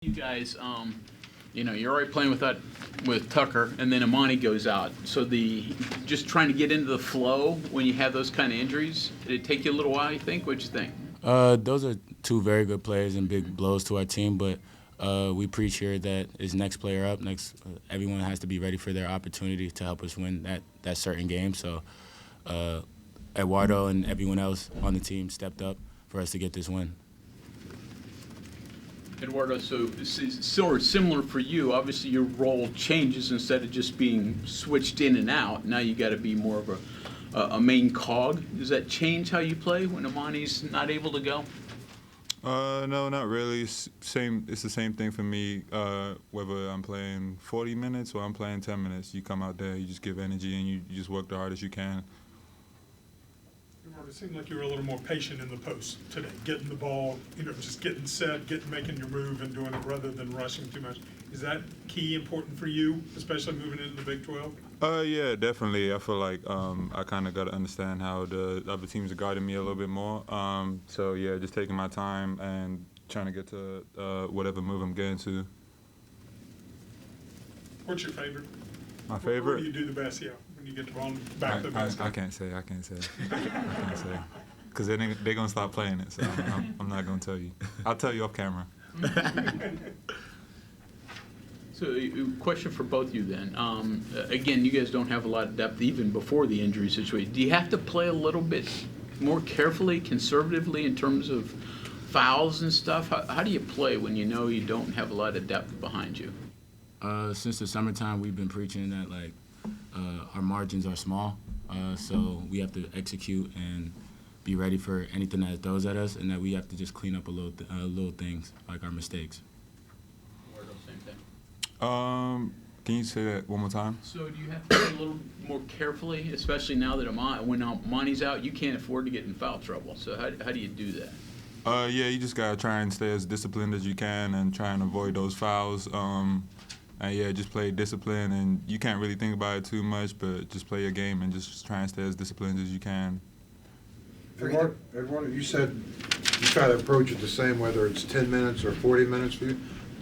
You guys, you're already playing with Tucker, and then Amani goes out. So just trying to get into the flow when you have those kind of injuries, did it take you a little while, you think? What'd you think? Those are two very good players and big blows to our team, but we preach here that is next player up. Everyone has to be ready for their opportunity to help us win that certain game. So Eduardo and everyone else on the team stepped up for us to get this win. Eduardo, so similar for you. Obviously, your role changes instead of just being switched in and out. Now you got to be more of a main cog. Does that change how you play when Amani's not able to go? No, not really. It's the same thing for me. Whether I'm playing 40 minutes or I'm playing 10 minutes, you come out there, you just give energy, and you just work the hardest you can. It seemed like you were a little more patient in the post today, getting the ball, just getting set, making your move and doing it rather than rushing too much. Is that key important for you, especially moving into the Big 12? Yeah, definitely. I feel like I kind of got to understand how the other teams are guarding me a little bit more. So, yeah, just taking my time and trying to get to whatever move I'm getting to. What's your favorite? My favorite? Where do you do the best, yeah? When you get the ball back to the basket? I can't say. Because they're going to stop playing it, so I'm not going to tell you. I'll tell you off camera. So, question for both of you then. Again, you guys don't have a lot of depth even before the injury situation. Do you have to play a little bit more carefully, conservatively in terms of fouls and stuff? How do you play when you know you don't have a lot of depth behind you? Since the summertime, we've been preaching that our margins are small, so we have to execute and be ready for anything that throws at us, and that we have to just clean up a little things like our mistakes. Same thing. Can you say that one more time? So do you have to play a little more carefully, especially now that when Amani's out, you can't afford to get in foul trouble. So how do you do that? Yeah, you just gotta try and stay as disciplined as you can and try and avoid those fouls. And yeah, just play discipline, and you can't really think about it too much, but just play your game and just try and stay as disciplined as you can. Eduardo, you said you try to approach it the same, whether it's 10 minutes or 40 minutes for you.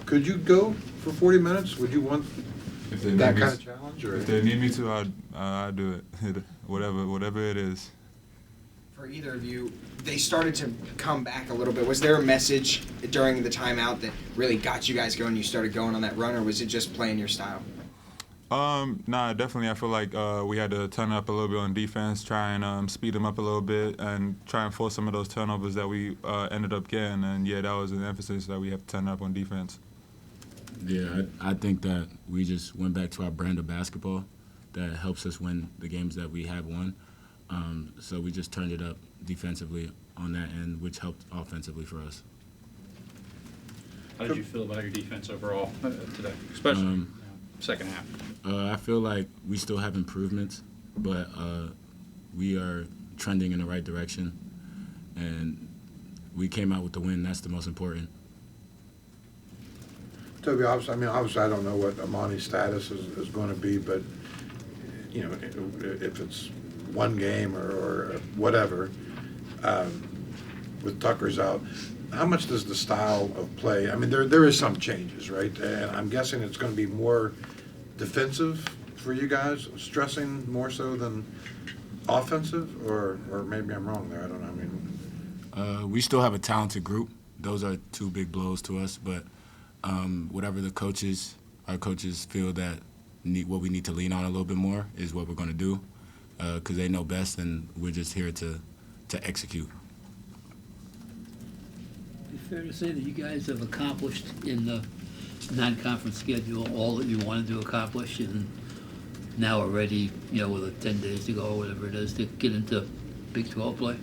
Could you go for 40 minutes? Would you want that kind of challenge? Or? If they need me to, I'd do it, whatever it is. For either of you, they started to come back a little bit. Was there a message during the timeout that really got you guys going, you started going on that run, or was it just playing your style? Nah, definitely. I feel like we had to turn up a little bit on defense, try and speed them up a little bit, and try and force some of those turnovers that we ended up getting. And, yeah, that was an emphasis that we have to turn up on defense. Yeah, I think that we just went back to our brand of basketball that helps us win the games that we have won. So we just turned it up defensively on that end, which helped offensively for us. How did you feel about your defense overall today, especially second half? I feel like we still have improvements, but we are trending in the right direction, and we came out with the win. That's the most important. Toby, obviously I don't know what Amani's status is going to be, but if it's one game or whatever, with Tucker's out, how much does the style of play? I mean, there is some changes, right? And I'm guessing it's going to be more defensive for you guys, stressing more so than offensive, or maybe I'm wrong there. I don't know. I mean, we still have a talented group. Those are two big blows to us, but whatever our coaches feel that what we need to lean on a little bit more is what we're going to do, because they know best, and we're just here to execute. Is it fair to say that you guys have accomplished in the non-conference schedule all that you wanted to accomplish, and now are ready, with 10 days to go or whatever it is, to get into Big 12 play?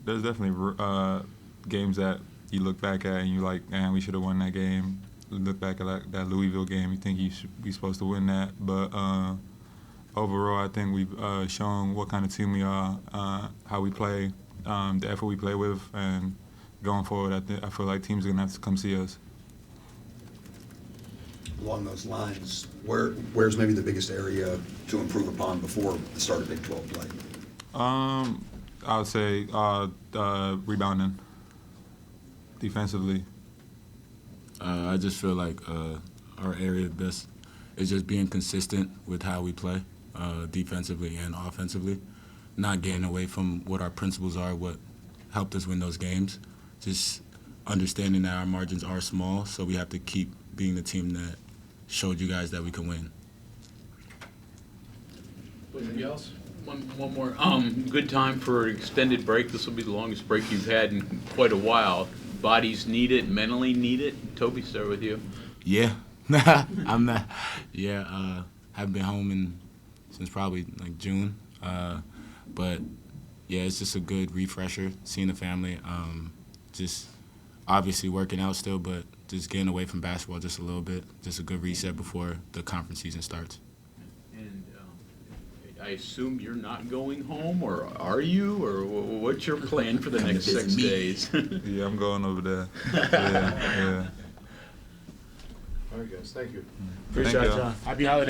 There's definitely games that you look back at and you're like, man, we should have won that game. You look back at that Louisville game, you think we're supposed to win that. But overall, I think we've shown what kind of team we are, how we play, the effort we play with, and going forward, I feel like teams are going to have to come see us. Along those lines, where's maybe the biggest area to improve upon before the start of Big 12 play? I would say rebounding defensively. I just feel like our area of best is just being consistent with how we play, defensively and offensively, not getting away from what our principles are, what helped us win those games. Just understanding that our margins are small, so we have to keep being the team that showed you guys that we can win. Anybody else? One more. Good time for an extended break. This will be the longest break you've had in quite a while. Bodies need it, mentally need it. Toby, start with you. Yeah, I'm not. Yeah, haven't been home since probably like June. But yeah, it's just a good refresher, seeing the family. Just obviously working out still, but just getting away from basketball just a little bit. Just a good reset before the conference season starts. And I assume you're not going home, or are you? Or what's your plan for the next 6 days? Yeah, I'm going over there. Yeah. All right, guys, thank you. Appreciate Thank y'all. y'all. Happy holidays.